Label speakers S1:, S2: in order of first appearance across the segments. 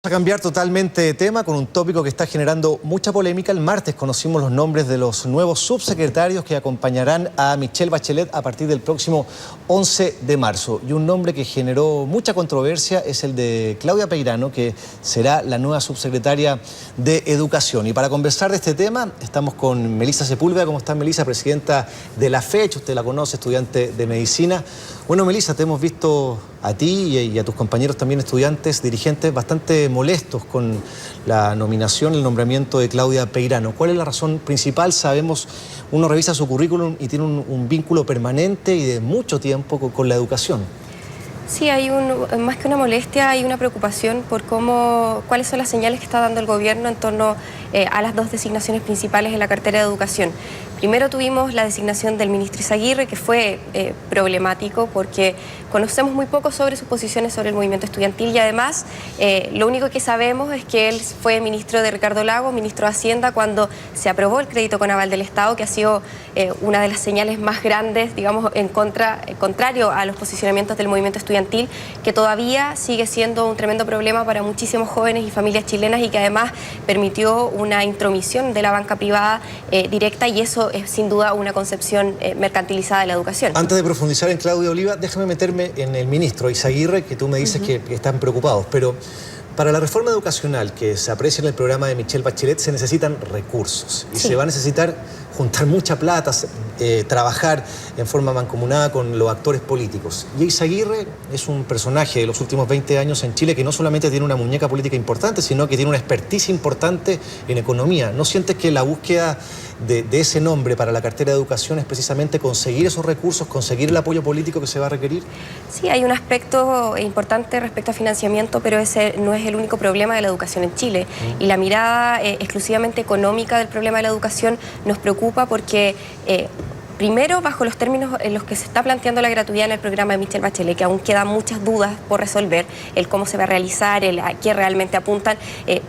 S1: A cambiar totalmente de tema con un tópico que está generando mucha polémica. El martes conocimos los nombres de los nuevos subsecretarios que acompañarán a Michelle Bachelet a partir del próximo 11 de marzo. Y un nombre que generó mucha controversia es el de Claudia Peirano, que será la nueva subsecretaria de Educación. Y para conversar de este tema estamos con Melissa Sepúlveda. ¿Cómo está, Melissa? Presidenta de la FECH, usted la conoce, estudiante de medicina. Bueno, Melissa, te hemos visto a ti y a tus compañeros también estudiantes, dirigentes, bastante molestos con la nominación, el nombramiento de Claudia Peirano. ¿Cuál es la razón principal? Sabemos, uno revisa su currículum y tiene un vínculo permanente y de mucho tiempo con la educación.
S2: Sí, más que una molestia, hay una preocupación por cuáles son las señales que está dando el gobierno en torno a las dos designaciones principales en la cartera de educación. Primero tuvimos la designación del ministro Izaguirre, que fue problemático porque conocemos muy poco sobre sus posiciones sobre el movimiento estudiantil y además lo único que sabemos es que él fue ministro de Ricardo Lagos, ministro de Hacienda, cuando se aprobó el crédito con aval del Estado, que ha sido una de las señales más grandes, digamos, contrario a los posicionamientos del movimiento estudiantil, que todavía sigue siendo un tremendo problema para muchísimos jóvenes y familias chilenas y que además permitió una intromisión de la banca privada directa, y eso es sin duda una concepción mercantilizada de la educación.
S1: Antes de profundizar en Claudia Oliva, déjame meterme en el ministro Izaguirre, que tú me dices que están preocupados, pero para la reforma educacional que se aprecia en el programa de Michelle Bachelet se necesitan recursos y se va a necesitar juntar mucha plata, trabajar en forma mancomunada con los actores políticos. Y Izaguirre es un personaje de los últimos 20 años en Chile que no solamente tiene una muñeca política importante, sino que tiene una experticia importante en economía. ¿No sientes que la búsqueda de ese nombre para la cartera de educación es precisamente conseguir esos recursos, conseguir el apoyo político que se va a requerir?
S2: Sí, hay un aspecto importante respecto a financiamiento, pero ese no es el único problema de la educación en Chile. Y la mirada exclusivamente económica del problema de la educación nos preocupa porque primero, bajo los términos en los que se está planteando la gratuidad en el programa de Michelle Bachelet, que aún quedan muchas dudas por resolver, el cómo se va a realizar, el a qué realmente apuntan,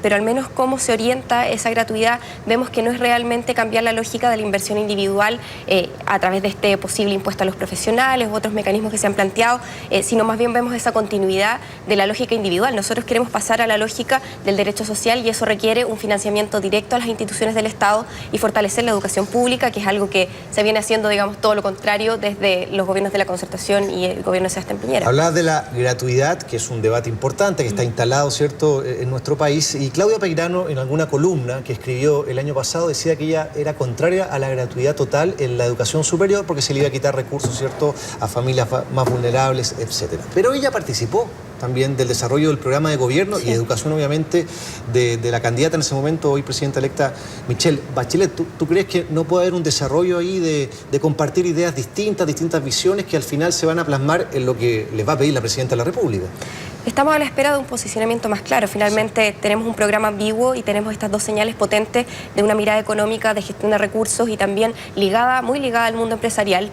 S2: pero al menos cómo se orienta esa gratuidad, vemos que no es realmente cambiar la lógica de la inversión individual a través de este posible impuesto a los profesionales u otros mecanismos que se han planteado, sino más bien vemos esa continuidad de la lógica individual. Nosotros queremos pasar a la lógica del derecho social y eso requiere un financiamiento directo a las instituciones del Estado y fortalecer la educación pública, que es algo que se viene haciendo, digamos, todo lo contrario desde los gobiernos de la concertación y el gobierno de Sebastián Piñera.
S1: Hablaba de la gratuidad, que es un debate importante, que está instalado, ¿cierto?, en nuestro país. Y Claudia Peirano, en alguna columna que escribió el año pasado, decía que ella era contraria a la gratuidad total en la educación superior porque se le iba a quitar recursos, ¿cierto?, a familias más vulnerables, etc. Pero ella participó también del desarrollo del programa de gobierno y de educación, obviamente, de la candidata en ese momento, hoy presidenta electa, Michelle Bachelet. ¿Tú crees que no puede haber un desarrollo ahí de compartir ideas distintas visiones que al final se van a plasmar en lo que les va a pedir la presidenta de la República?
S2: Estamos a la espera de un posicionamiento más claro. Finalmente tenemos un programa ambiguo y tenemos estas dos señales potentes de una mirada económica, de gestión de recursos y también muy ligada al mundo empresarial,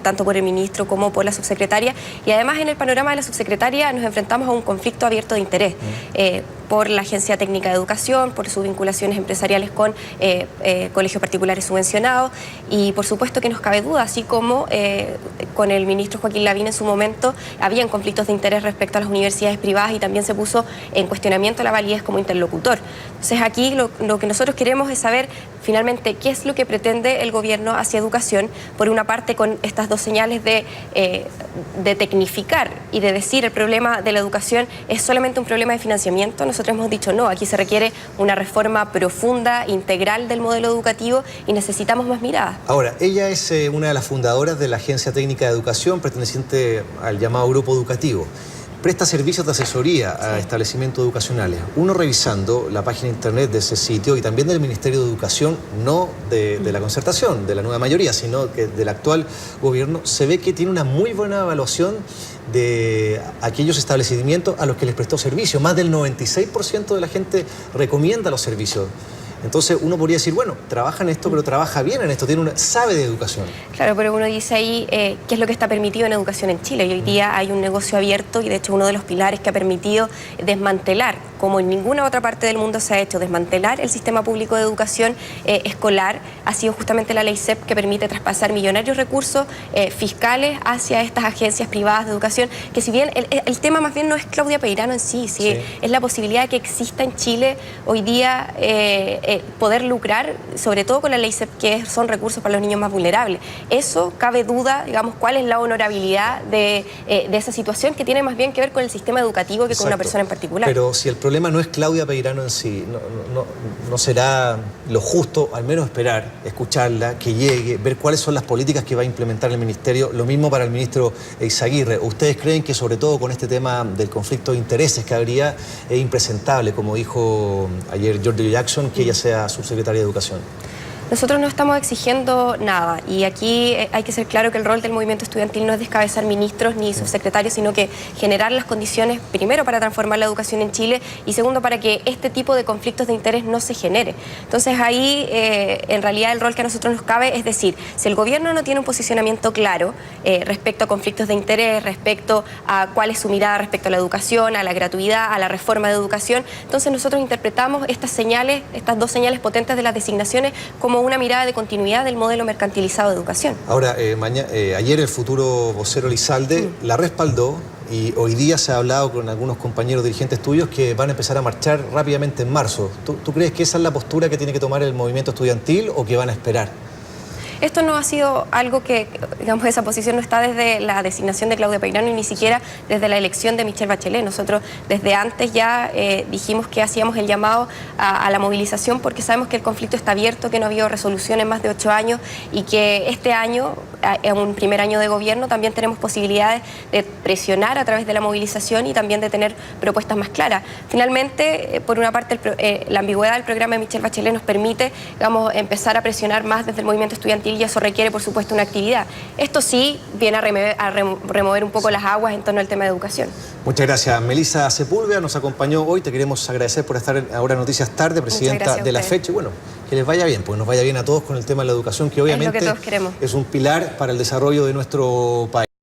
S2: tanto por el ministro como por la subsecretaria. Y además en el panorama de la subsecretaria nos enfrentamos a un conflicto abierto de interés por la Agencia Técnica de Educación, por sus vinculaciones empresariales con colegios particulares subvencionados y por supuesto que nos cabe duda, así como con el ministro Joaquín Lavín en su momento habían conflictos de interés respecto a las universidades privadas y también se puso en cuestionamiento la validez como interlocutor. Entonces aquí lo que nosotros queremos es saber finalmente qué es lo que pretende el gobierno hacia educación, por una parte con estas dos señales de tecnificar y de decir el problema de la educación es solamente un problema de financiamiento. Nosotros hemos dicho no, aquí se requiere una reforma profunda, integral del modelo educativo y necesitamos más miradas.
S1: Ahora, ella es una de las fundadoras de la Agencia Técnica de Educación, perteneciente al llamado Grupo Educativo. Presta servicios de asesoría a establecimientos educacionales. Uno revisando la página internet de ese sitio y también del Ministerio de Educación, no de la concertación, de la nueva mayoría, sino que del actual gobierno, se ve que tiene una muy buena evaluación de aquellos establecimientos a los que les prestó servicio. Más del 96% de la gente recomienda los servicios. Entonces uno podría decir, bueno, trabaja en esto, pero trabaja bien en esto, sabe de educación.
S2: Claro, pero uno dice ahí qué es lo que está permitido en educación en Chile. Y hoy día hay un negocio abierto y de hecho uno de los pilares que ha permitido desmantelar como en ninguna otra parte del mundo se ha hecho, desmantelar el sistema público de educación escolar, ha sido justamente la ley CEP que permite traspasar millonarios recursos fiscales hacia estas agencias privadas de educación, que si bien el tema más bien no es Claudia Peirano en sí, es la posibilidad de que exista en Chile hoy día poder lucrar, sobre todo con la ley CEP, que son recursos para los niños más vulnerables. Eso cabe duda, digamos, cuál es la honorabilidad de esa situación, que tiene más bien que ver con el sistema educativo que con una persona en particular.
S1: Pero si el problema no es Claudia Peirano en sí, no será lo justo, al menos esperar, escucharla, que llegue, ver cuáles son las políticas que va a implementar el Ministerio. Lo mismo para el ministro Eizaguirre. ¿Ustedes creen que, sobre todo con este tema del conflicto de intereses que habría, es impresentable, como dijo ayer George Jackson, que ella sea subsecretaria de Educación?
S2: Nosotros no estamos exigiendo nada, y aquí hay que ser claro que el rol del movimiento estudiantil no es descabezar ministros ni subsecretarios, sino que generar las condiciones, primero, para transformar la educación en Chile, y segundo, para que este tipo de conflictos de interés no se genere. Entonces ahí, en realidad, el rol que a nosotros nos cabe es decir, si el gobierno no tiene un posicionamiento claro respecto a conflictos de interés, respecto a cuál es su mirada respecto a la educación, a la gratuidad, a la reforma de educación, entonces nosotros interpretamos estas señales, estas dos señales potentes de las designaciones, como una mirada de continuidad del modelo mercantilizado de educación.
S1: Ahora, ayer el futuro vocero Elizalde la respaldó, y hoy día se ha hablado con algunos compañeros dirigentes tuyos que van a empezar a marchar rápidamente en marzo. ¿Tú crees que esa es la postura que tiene que tomar el movimiento estudiantil o que van a esperar?
S2: Esto no ha sido algo que, digamos, esa posición no está desde la designación de Claudia Peirano y ni siquiera desde la elección de Michelle Bachelet. Nosotros desde antes ya dijimos que hacíamos el llamado a la movilización, porque sabemos que el conflicto está abierto, que no ha habido resolución en más de 8 años y que este año, en un primer año de gobierno, también tenemos posibilidades de presionar a través de la movilización y también de tener propuestas más claras. Finalmente, por una parte, la ambigüedad del programa de Michelle Bachelet nos permite, digamos, empezar a presionar más desde el movimiento estudiantil, y eso requiere, por supuesto, una actividad. Esto sí viene a remover un poco las aguas en torno al tema de educación.
S1: Muchas gracias. Melissa Sepúlveda nos acompañó hoy. Te queremos agradecer por estar ahora en Noticias Tarde, presidenta de la FECH. Y bueno, que les vaya bien, pues nos vaya bien a todos con el tema de la educación, que obviamente
S2: es lo que todos queremos.
S1: Es un pilar para el desarrollo de nuestro país.